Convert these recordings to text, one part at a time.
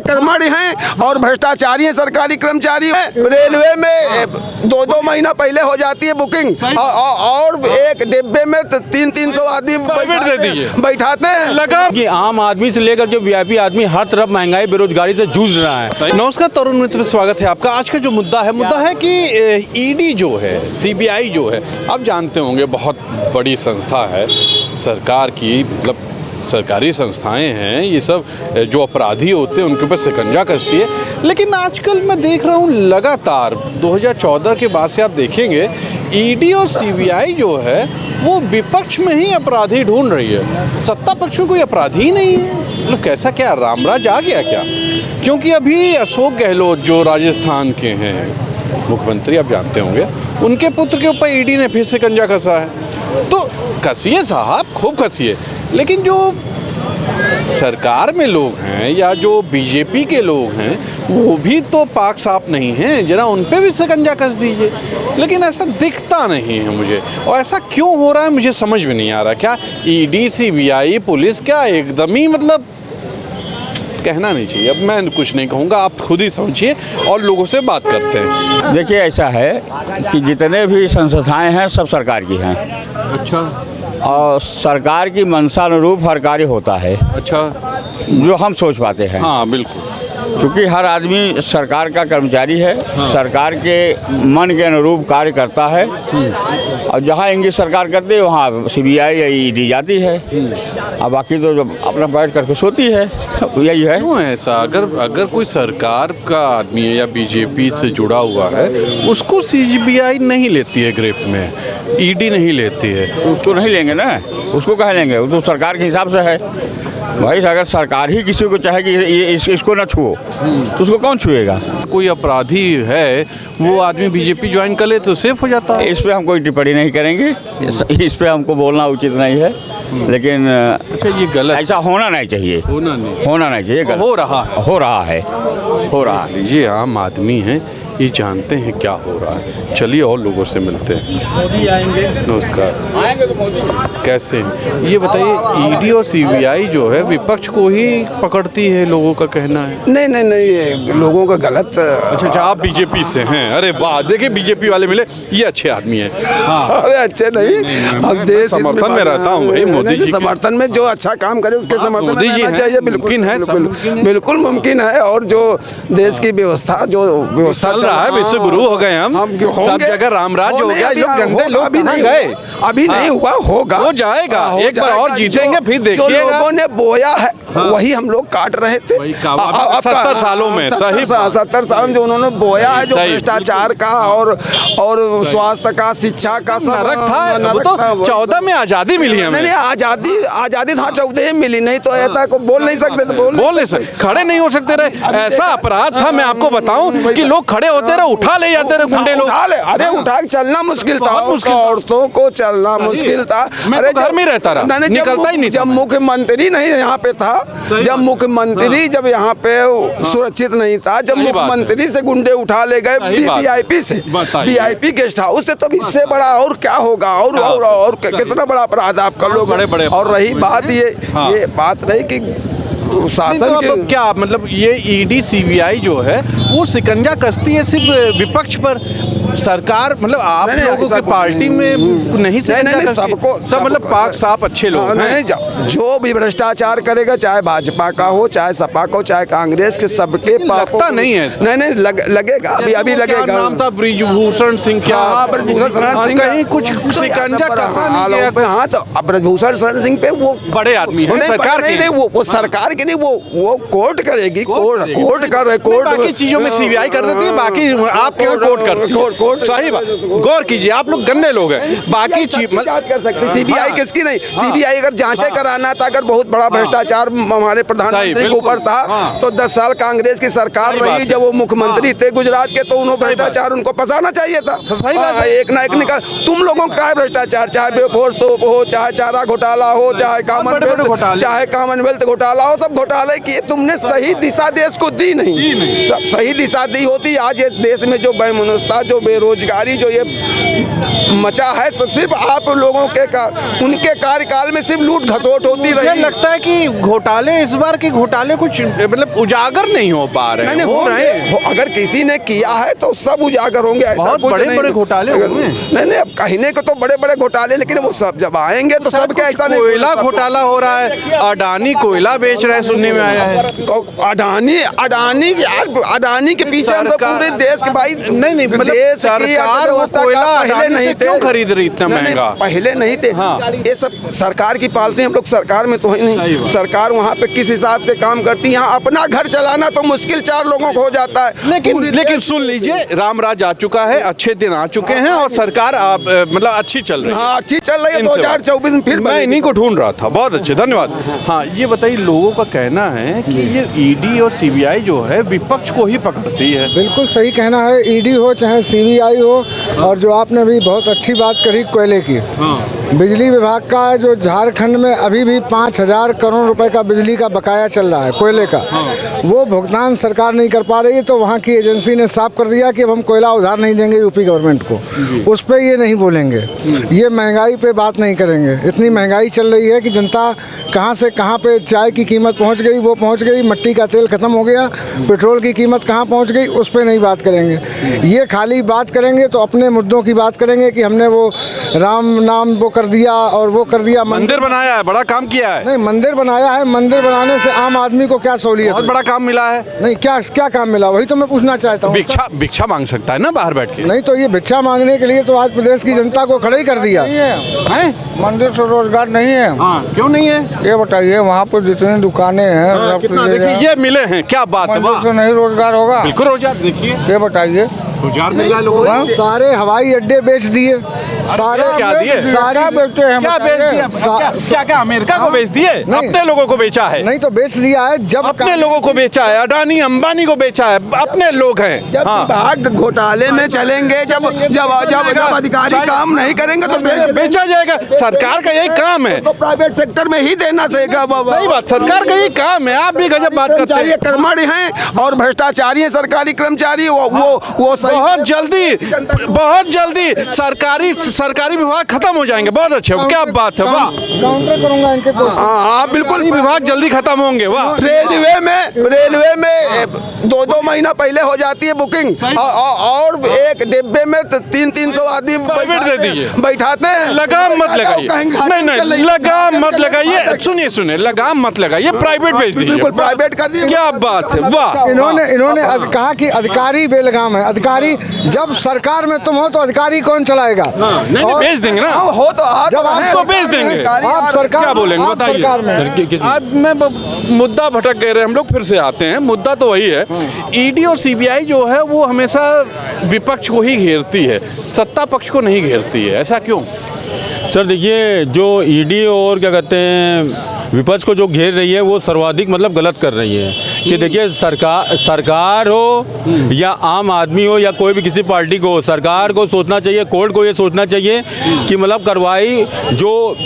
कर्मचारी हैं और भ्रष्टाचारी हैं, सरकारी कर्मचारी हैं। रेलवे में 2-2 महीना पहले हो जाती है बुकिंग और एक डिब्बे में 300-300 आदमी बैठाते हैं। लगा कि आम आदमी से लेकर जो वीआईपी आदमी हर तरफ महंगाई बेरोजगारी से जूझ रहा है। नमस्कार तरुण मित्र, स्वागत है आपका। आज का जो मुद्दा है कि ईडी जो है, सीबीआई जो है, आप जानते होंगे बहुत बड़ी संस्था है सरकार की, मतलब सरकारी संस्थाएं हैं। ये सब जो अपराधी होते हैं उनके ऊपर शिकंजा कसती है। लेकिन आजकल मैं देख रहा हूँ लगातार 2014 के बाद से आप देखेंगे ईडी और सीबीआई जो है वो विपक्ष में ही अपराधी ढूंढ रही है, सत्ता पक्ष में कोई अपराधी ही नहीं है। मतलब कैसा, क्या रामराज आ गया क्या? क्योंकि अभी अशोक गहलोत जो राजस्थान के हैं मुख्यमंत्री, आप जानते होंगे, उनके पुत्र के ऊपर ईडी ने फिर शिकंजा कसा है। तो कसिए साहब, खूब कसिए, लेकिन जो सरकार में लोग हैं या जो बीजेपी के लोग हैं वो भी तो पाक साफ नहीं हैं, जरा उन पे भी शिकंजा कस दीजिए। लेकिन ऐसा दिखता नहीं है मुझे, और ऐसा क्यों हो रहा है मुझे समझ में नहीं आ रहा। क्या ईडी, सीबीआई, पुलिस क्या एकदम ही, मतलब कहना नहीं चाहिए, अब मैं कुछ नहीं कहूँगा, आप खुद ही समझिए और लोगों से बात करते हैं। देखिए, ऐसा है कि जितने भी संस्थाएं हैं सब सरकार की हैं। अच्छा। और सरकार की मंशा अनुरूप हर कार्य होता है। अच्छा। जो हम सोच पाते हैं। हाँ बिल्कुल, क्योंकि हर आदमी सरकार का कर्मचारी है। हाँ। सरकार के मन के अनुरूप कार्य करता है। और जहाँ इंगित सरकार करती है वहाँ सीबीआई या ईडी जाती है। और बाकी तो जब अपना बैठ करके सोती है, यही है। क्यों ऐसा? अगर कोई सरकार का आदमी है या बीजेपी से जुड़ा हुआ है, उसको सीबीआई नहीं लेती है गिरफ्त में, ईडी नहीं लेती है, तो उसको नहीं लेंगे ना, उसको कह लेंगे, वो तो सरकार के हिसाब से है भाई। अगर सरकार ही किसी को चाहे कि इसको ना छुओ तो उसको कौन छुएगा? कोई अपराधी है वो आदमी बीजेपी ज्वाइन कर ले तो सेफ हो जाता है। इस पे हम कोई टिप्पणी नहीं करेंगे, इस पे हमको बोलना उचित नहीं है। लेकिन अच्छा, ये गलत, ऐसा होना नहीं चाहिए, होना नहीं चाहिए। हो रहा है। ये आम आदमी है, ये जानते हैं क्या हो रहा है। चलिए और लोगों से मिलते हैं। मोदी आएंगे, नमस्कार। आएंगे तो मोदी कैसे हैं ये बताइए? ईडी और सीबीआई जो है विपक्ष को ही पकड़ती है, लोगों का कहना है। नहीं, ये लोगों का गलत। अच्छा, आप बीजेपी से हैं? अरे वाह, देखिए बीजेपी वाले मिले, ये अच्छे आदमी हैं। हाँ। अरे अच्छे नहीं, हम देश समर्थन में रहता हूँ भाई, मोदी जी समर्थन में जो अच्छा काम करे उसके समर्थन मोदी जी चाहिए। बिल्कुल मुमकिन है। और जो देश की व्यवस्था चल रहा है, विश्व गुरु हो गए हम सब जगह, रामराज हो गया। लोग गंदे लोग अभी नहीं गए, अभी नहीं हुआ, होगा, हो जाएगा। एक बार और जीतेंगे फिर देखिएगा। जो लोगों ने बोया है वही हम लोग काट रहे थे। 70 सालों में, सही 70 साल में जो उन्होंने बोया है, जो भ्रष्टाचार का और स्वास्थ्य का, शिक्षा का सब नरक था। वो तो 14 में आजादी मिली हमें। नहीं, आजादी था 14 में मिली, नहीं तो ऐसा को बोल नहीं सकते थे, बोल नहीं सकते, खड़े नहीं हो सकते रहे। ऐसा अपराध था, मैं आपको बताऊं कि लोग खड़े होते रहे, उठा ले जाते रहे गुंडे लोग। अरे उठा के चलना मुश्किल था, औरतों को चलना मुश्किल था। अरे घर में रहता रहा, निकलता ही नहीं। जब मुख्यमंत्री नहीं यहाँ पे था, जब मुख्यमंत्री जब यहाँ पे सुरक्षित नहीं था, जब मुख्यमंत्री से गुंडे उठा ले गए वीआईपी गेस्ट हाउस से, तो इससे बड़ा और क्या होगा? और कितना बड़ा अपराध आप कर लोगे। और रही बात ये बात रही कि शासन तो क्या, मतलब ये ईडी सीबीआई जो है वो शिकंजा कसती है सिर्फ विपक्ष पर, सरकार मतलब आप लोगों की पार्टी में नहीं सबको, सब मतलब पाक साफ अच्छे लोग हैं। जो भी भ्रष्टाचार करेगा, चाहे भाजपा का हो, चाहे सपा का हो, चाहे कांग्रेस के, सबके लगता नहीं है। नहीं लगेगा, अभी लगेगा। नाम था ब्रिजभूषण सिंह, क्या ब्रिजभूषण सिंह कहीं कुछ शिकंजा कसा नहीं किया। हाँ, तो ब्रिजभूषण शरण सिंह पे वो बड़े आदमी हैं, सरकार के नहीं, वो सरकार के नहीं, वो कोर्ट करेगी, कोर्ट कर रहे, कोर्ट बाकी चीजों में सीबीआई कर देती है, बाकी आप क्या कोर्ट करती है। सही बात, गौर कीजिए, आप लोग गंदे लोग हैं। बाकी चीज जांच कर सकते, सीबीआई किसकी नहीं। सीबीआई अगर जांचें कराना था, अगर बहुत बड़ा भ्रष्टाचार हमारे प्रधानमंत्री के ऊपर था, तो 10 साल कांग्रेस की सरकार रही, जब वो मुख्यमंत्री थे गुजरात के, तो उन्होंने भ्रष्टाचार उनको फंसाना चाहिए था। एक ना एक निकाल, तुम लोगों का भ्रष्टाचार, चाहे बेफोर्स तोप हो, चाहे चारा घोटाला हो, चाहे कॉमनवेल्थ घोटाला हो, सब घोटाले किए तुमने। सही दिशा देश को दी नहीं। सही दिशा दी होती, आज ये देश में जो बेमनुष्यता, जो बेरोजगारी जो ये मचा है, सिर्फ आप लोगों के उनके कार्यकाल में सिर्फ लूट घसोट वोट होती मुझे रही। लगता है कि घोटाले इस बार के घोटाले कुछ मतलब उजागर नहीं हो पा रहे हैं। नहीं हो रहे हैं। अगर किसी ने किया है तो सब उजागर होंगे, ऐसा बहुत कुछ बड़े-बड़े नहीं। घोटाले होंगे। नहीं, अब कहने को तो बड़े बड़े घोटाले, लेकिन वो सब जब आएंगे तो सब क्या ऐसा नहीं। कोयला घोटाला हो रहा है, अडानी कोयला बेच रहा है, सुनने में आया है। अडानी के पीछे हम सब पूरे देश के भाई नहीं, मतलब देश की सरकार वो अर्थव्यवस्था कोयला का पहले अडानी नहीं से थे। क्यों खरीद रही इतना नहीं, महंगा? पहले नहीं थे। हाँ। ये सब सरकार की पॉलिसी, हम लोग सरकार में तो है सही नहीं। बात। सरकार वहाँ पे किस हिसाब से काम करती है, यहाँ अपना घर चलाना तो मुश्किल 4 लोगों को हो जाता है। लेकिन सुन लीजिए, रामराज आ चुका है, अच्छे दिन आ चुके हैं और सरकार मतलब अच्छी चल रही है। हाँ, अच्छी चल रही है। इनसे 2024 में फिर मैं इन्हीं को ढूंढ रहा था। बहुत अच्छे, धन्यवाद। हाँ, ये बताइए, लोगों का कहना है कि ये ईडी और सीबीआई जो है विपक्ष को ही पकड़ती है। बिल्कुल सही कहना है। ईडी हो चाहे सीबीआई हो, और जो आपने भी बहुत अच्छी बात करी कोयले की, बिजली विभाग का जो झारखंड में अभी भी 5,000 करोड़ रुपए का बिजली का बकाया चल रहा है कोयले का, वो भुगतान सरकार नहीं कर पा रही है। तो वहाँ की एजेंसी ने साफ कर दिया कि अब हम कोयला उधार नहीं देंगे यूपी गवर्नमेंट को। उस पर ये नहीं बोलेंगे, ये महंगाई पे बात नहीं करेंगे। इतनी महंगाई चल रही है कि जनता कहाँ से कहाँ पे चाय की कीमत पहुँच गई, वो पहुँच गई, मिट्टी का तेल ख़त्म हो गया, पेट्रोल की कीमत कहाँ पहुँच गई, उस पर नहीं बात करेंगे। ये खाली बात करेंगे तो अपने मुद्दों की बात करेंगे कि हमने वो राम नाम वो कर दिया और वो कर दिया। मंदिर बनाया है, बड़ा काम किया है। नहीं, मंदिर बनाया है, मंदिर बनाने से आम आदमी को क्या सहूलियत बहुत है? बड़ा काम मिला है। नहीं, क्या क्या काम मिला, वही तो मैं पूछना चाहता हूँ। भिक्षा मांग सकता है ना बाहर बैठ के। नहीं तो ये भिक्षा मांगने के लिए तो आज प्रदेश की जनता को खड़े ही कर दिया। हैं? मंदिर से रोजगार नहीं है। हाँ, क्यों नहीं है? ये बताइए, वहाँ पर जितनी दुकानें हैं सब कितना कुछ देखिए, ये मिले हैं, क्या बात है। मंदिर वाह, से नहीं रोजगार होगा। बिल्कुल रोजगार। देखिए, ये बताइए, रोजगार मिल रहा है लोगों को। सारे हवाई अड्डे बेच दिए, सारे क्या दिए? सारे बेचते हैं। क्या बेच दिया? क्या अमेरिका को बेच दिए? नहीं। अपने लोगों को बेचा है। नहीं तो बेच दिया है। जब अपने लोगों को बेचा है, अडानी अंबानी को बेचा है, अपने लोग हैं। जब हाँ, विभाग घोटाले में चलेंगे, जब अधिकारी काम नहीं करेंगे तो बेचा जाएगा। सरकार का यही काम है। उसको प्राइवेट सेक्टर में ही देना चाहिए बाबा। सही बात, सरकार का यही काम है। आप भी गजब बात करते हैं। कर्मचारी हैं और भ्रष्टाचारी हैं सरकारी कर्मचारी। वो बहुत जल्दी सरकारी विभाग खत्म हो जाएंगे। बहुत अच्छे, क्या बात है। वाह, काउंटर करूंगा इनके को। हाँ, बिल्कुल। विभाग जल्दी खत्म होंगे। वाह, रेलवे में 2-2 महीना पहले हो जाती है बुकिंग, और एक डिब्बे में 300 आदमी प्राइवेट दे दीजिए, बैठाते हैं। लगाम मत लगाइए। नहीं, लगाम मत लगाइए। सुनिए, लगाम मत लगाइए, प्राइवेट भेज दीजिए। बिल्कुल प्राइवेट कर दीजिए। क्या बात है। वाह, इन्होंने कहा कि अधिकारी बेलगाम है। अधिकारी, जब सरकार में तुम हो तो अधिकारी कौन चलाएगा? नहीं, भेज देंगे ना। हो तो जब आपको भेज देंगे। आप सरकार, क्या बोलेंगे आप बताइए। सरकार में। अब मैं मुद्दा भटक गए रहे, हम लोग फिर से आते हैं। मुद्दा तो वही है, ईडी और सीबीआई जो है वो हमेशा विपक्ष को ही घेरती है, सत्ता पक्ष को नहीं घेरती है। ऐसा क्यों? सर देखिए, जो ईडी और क्या कहते हैं विपक्ष को जो घेर रही है वो सर्वाधिक मतलब गलत कर रही है। कि देखिए, सरकार हो या आम आदमी हो या कोई भी किसी पार्टी को, सरकार को सोचना चाहिए, कोर्ट को ये सोचना चाहिए कि मतलब कार्रवाई जो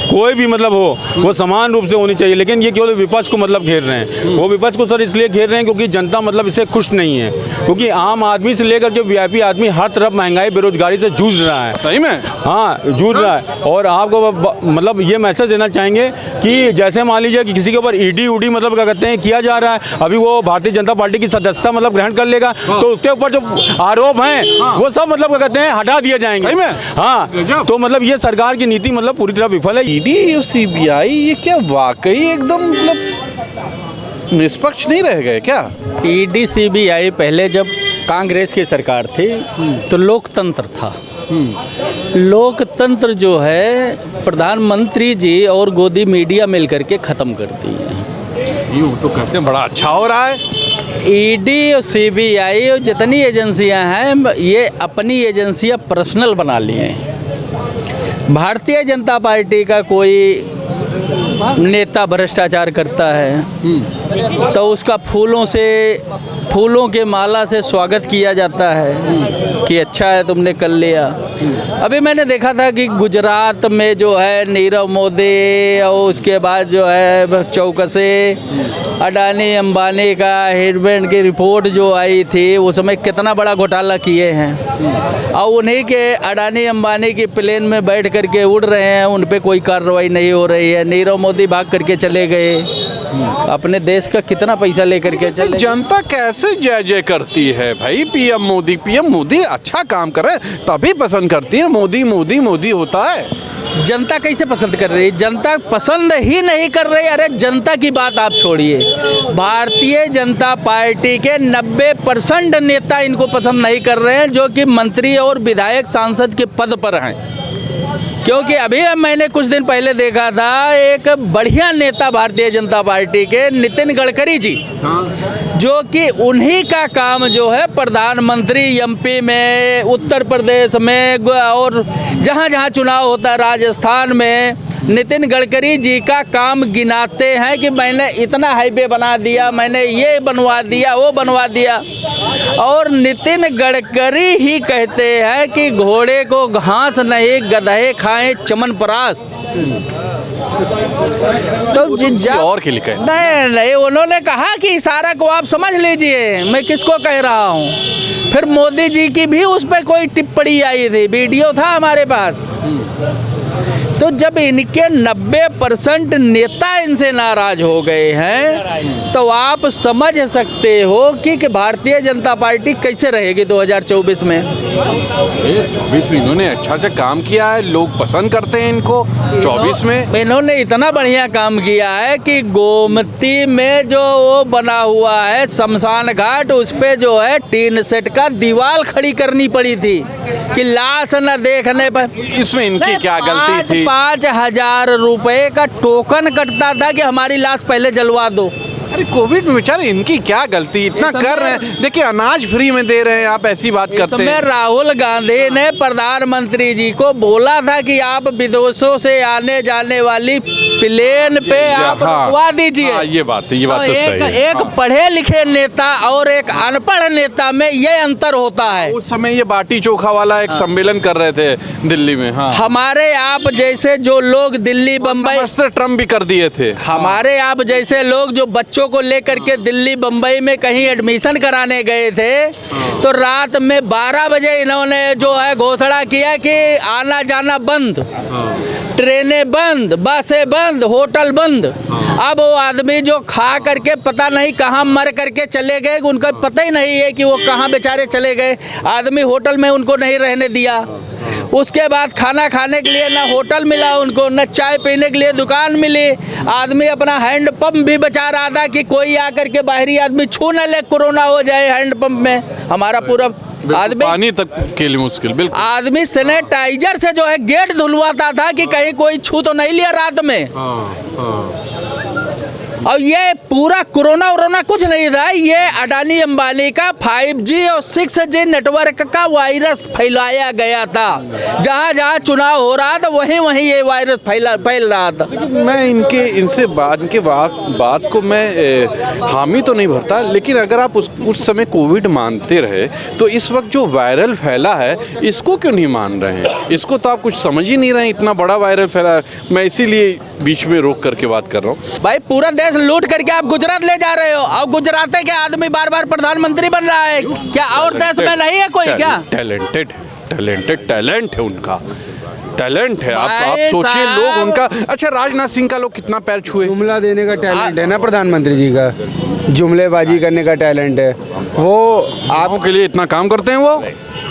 कोई भी मतलब हो वो समान रूप से होनी चाहिए। लेकिन ये केवल विपक्ष को मतलब घेर रहे हैं। वो विपक्ष को सर इसलिए घेर रहे हैं क्योंकि जनता मतलब इससे खुश नहीं है, क्योंकि आम आदमी से लेकर के वीआईपी आदमी हर तरफ महंगाई बेरोजगारी से जूझ रहा है। सही में? हाँ, जूझ रहा है। और आपको मतलब ये मैसेज देना चाहेंगे कि जैसे मान लीजिए कि किसी के ऊपर ईडी मतलब क्या कहते हैं किया जा रहा है, अभी वो भारतीय जनता पार्टी की सदस्यता मतलब ग्रहण कर लेगा तो उसके ऊपर जो आरोप हैं वो सब मतलब क्या कहते हैं हटा दिए जाएंगे। सही में? हाँ, तो मतलब ये सरकार की नीति मतलब पूरी तरह विफल है। ईडी और सीबीआई ये क्या वाकई एकदम मतलब निष्पक्ष नहीं रह गए क्या? ईडी सीबीआई पहले जब कांग्रेस की सरकार थी तो लोकतंत्र था। लोकतंत्र जो है प्रधानमंत्री जी और गोदी मीडिया मिलकर के ख़त्म करती है। ये तो कहते हैं बड़ा अच्छा हो रहा है। ईडी और सीबीआई और जितनी एजेंसियां हैं ये अपनी एजेंसियां पर्सनल बना ली हैं। भारतीय जनता पार्टी का कोई नेता भ्रष्टाचार करता है तो उसका फूलों के माला से स्वागत किया जाता है कि अच्छा है तुमने कर लिया। अभी मैंने देखा था कि गुजरात में जो है नीरव मोदी और उसके बाद जो है चौकसे अडानी अंबानी का हेडबैंड की रिपोर्ट जो आई थी उस समय कितना बड़ा घोटाला किए हैं, और उन्हीं के अडानी अंबानी की प्लेन में बैठ करके उड़ रहे हैं, उन पे कोई कार्रवाई नहीं हो रही है। नीरव मोदी भाग करके चले गए, अपने देश का कितना पैसा लेकर के चले। जनता कैसे जय जय करती है भाई? पीएम मोदी अच्छा काम करे तभी पसंद करती है। मोदी मोदी मोदी होता है। जनता कैसे पसंद कर रही है? जनता पसंद ही नहीं कर रही। अरे जनता की बात आप छोड़िए, भारतीय जनता पार्टी के 90% नेता इनको पसंद नहीं कर रहे हैं, जो कि मंत्री और विधायक सांसद के पद पर हैं। क्योंकि अभी मैंने कुछ दिन पहले देखा था, एक बढ़िया नेता भारतीय जनता पार्टी के नितिन गडकरी जी, जो कि उन्हीं का काम जो है प्रधानमंत्री एमपी में, उत्तर प्रदेश में और जहाँ जहाँ चुनाव होता है, राजस्थान में, नितिन गडकरी जी का काम गिनाते हैं कि मैंने इतना हाईवे बना दिया, मैंने ये बनवा दिया, वो बनवा दिया। और नितिन गडकरी ही कहते हैं कि घोड़े को घास नहीं, गधे खाएं चमनप्राश। तो और के लिए नहीं, उन्होंने कहा कि इशारा को आप समझ लीजिए मैं किसको कह रहा हूँ। फिर मोदी जी की भी उस पर कोई टिप्पणी आई थी, वीडियो था हमारे पास। तो जब इनके 90% नेता इनसे नाराज हो गए हैं, तो आप समझ सकते हो कि भारतीय जनता पार्टी कैसे रहेगी 2024 में। 24 में इन्होंने अच्छा काम किया है, लोग पसंद करते हैं इनको। 24 में इन्होंने इतना बढ़िया काम किया है कि गोमती में जो वो बना हुआ है शमशान घाट, उस पे जो है टीन सेट का दीवार खड़ी करनी पड़ी थी कि लाश न देखने पर। इसमें इनकी क्या गलती थी? 5,000 रुपए का टोकन कटता था कि हमारी लाश पहले जलवा दो। अरे कोविड में बेचारे इनकी क्या गलती, इतना कर रहे हैं। देखिए अनाज फ्री में दे रहे हैं, आप ऐसी बात करते हैं। राहुल गांधी ने प्रधानमंत्री जी को बोला था कि आप विदेशों से आने जाने वाली प्लेन पे आप रुकवा दीजिए। ये बात तो सही है। एक पढ़े लिखे नेता और एक अनपढ़ नेता में ये अंतर होता है। उस समय ये बाटी चोखा वाला एक सम्मेलन कर रहे थे दिल्ली में। हाँ। हमारे आप जैसे जो लोग दिल्ली बम्बई, ट्रम्प भी कर दिए थे। हमारे आप जैसे लोग जो बच्चों को लेकर के दिल्ली बम्बई में कहीं एडमिशन कराने गए थे, तो रात में 12 बजे इन्होंने जो है घोषणा किया कि आना जाना बंद, ट्रेनें बंद, बसें बंद, होटल बंद। अब वो आदमी जो खा करके पता नहीं कहाँ मर करके चले गए, उनका पता ही नहीं है कि वो कहाँ बेचारे चले गए। आदमी होटल में उनको नहीं रहने दिया। उसके बाद खाना खाने के लिए ना होटल मिला उनको, न चाय पीने के लिए दुकान मिली। आदमी अपना हैंड पंप भी बचा रहा था कि कोई आकर के बाहरी आदमी छू न ले, कोरोना हो जाए हैंड पंप में। हमारा पूरा आदमी पानी तक के लिए मुश्किल। बिल्कुल आदमी सैनिटाइजर से जो है गेट धुलवाता था कि कहीं कोई छू तो नहीं लिया रात में। और ये पूरा कोरोना वोरोना कुछ नहीं था, ये अडानी अंबानी का 5G और 6G नेटवर्क का वायरस फैलाया गया था। जहाँ जहाँ चुनाव हो रहा था वहीं वहीं ये वायरस फैल रहा था। मैं इनसे बात को मैं हामी तो नहीं भरता, लेकिन अगर आप उस समय कोविड मानते रहे तो इस वक्त जो वायरल फैला है इसको क्यों नहीं मान रहे हैं? इसको तो आप कुछ समझ ही नहीं रहे, इतना बड़ा वायरल फैला है। मैं इसीलिए बीच में रोक करके बात कर रहा हूँ। भाई पूरा देश लूट करके आप गुजरात ले जा रहे हो, और गुजरात के आदमी बार बार प्रधानमंत्री बन रहा है। क्या और देश में नहीं है कोई? क्या टैलेंट है उनका, टैलेंट है। आप सोचिए लोग उनका। अच्छा राजनाथ सिंह का लोग कितना पैर छुए। जुमला देने का टैलेंट है ना प्रधानमंत्री जी का, जुमलेबाजी करने का टैलेंट है। वो आपके के लिए इतना काम करते हैं। वो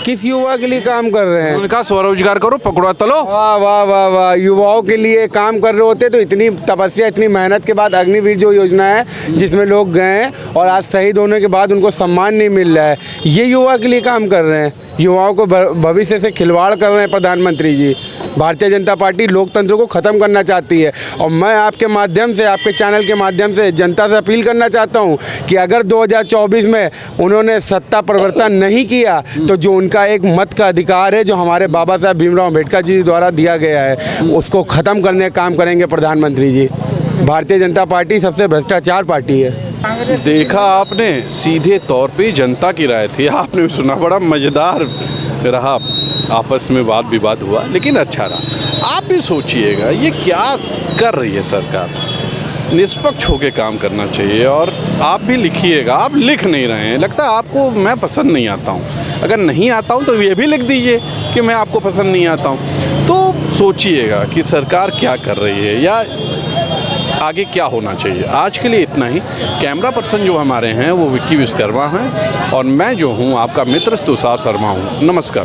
किस युवा के लिए काम कर रहे हैं? उनका स्वरोजगार करो, पकड़ो तलो। वाह वाह वाह वाह, युवाओं के लिए काम कर रहे होते तो इतनी तपस्या, इतनी मेहनत के बाद अग्निवीर जो योजना है जिसमें लोग गए हैं और आज शहीद होने के बाद उनको सम्मान नहीं मिल रहा है, ये युवा के लिए काम कर रहे हैं। युवाओं को भविष्य से खिलवाड़ कर रहे हैं प्रधानमंत्री जी। भारतीय जनता पार्टी लोकतंत्र को ख़त्म करना चाहती है। और मैं आपके माध्यम से, आपके चैनल के माध्यम से जनता से अपील करना चाहता हूं कि अगर 2024 में उन्होंने सत्ता परिवर्तन नहीं किया तो जो उनका एक मत का अधिकार है जो हमारे बाबा साहब भीमराव अम्बेडकर जी द्वारा दिया गया है, उसको ख़त्म करने का काम करेंगे प्रधानमंत्री जी। भारतीय जनता पार्टी सबसे भ्रष्टाचार पार्टी है। देखा आपने, सीधे तौर पे जनता की राय थी। आपने सुना, बड़ा मज़ेदार रहा, आपस में वाद विवाद हुआ, लेकिन अच्छा रहा। आप भी सोचिएगा ये क्या कर रही है सरकार। निष्पक्ष होकर काम करना चाहिए। और आप भी लिखिएगा, आप लिख नहीं रहे हैं, लगता है आपको मैं पसंद नहीं आता हूँ। अगर नहीं आता हूँ तो ये भी लिख दीजिए कि मैं आपको पसंद नहीं आता हूँ। तो सोचिएगा कि सरकार क्या कर रही है या आगे क्या होना चाहिए। आज के लिए इतना ही। कैमरा पर्सन जो हमारे हैं वो विक्की विश्वकर्मा हैं और मैं जो हूँ आपका मित्र तुषार शर्मा हूँ। नमस्कार।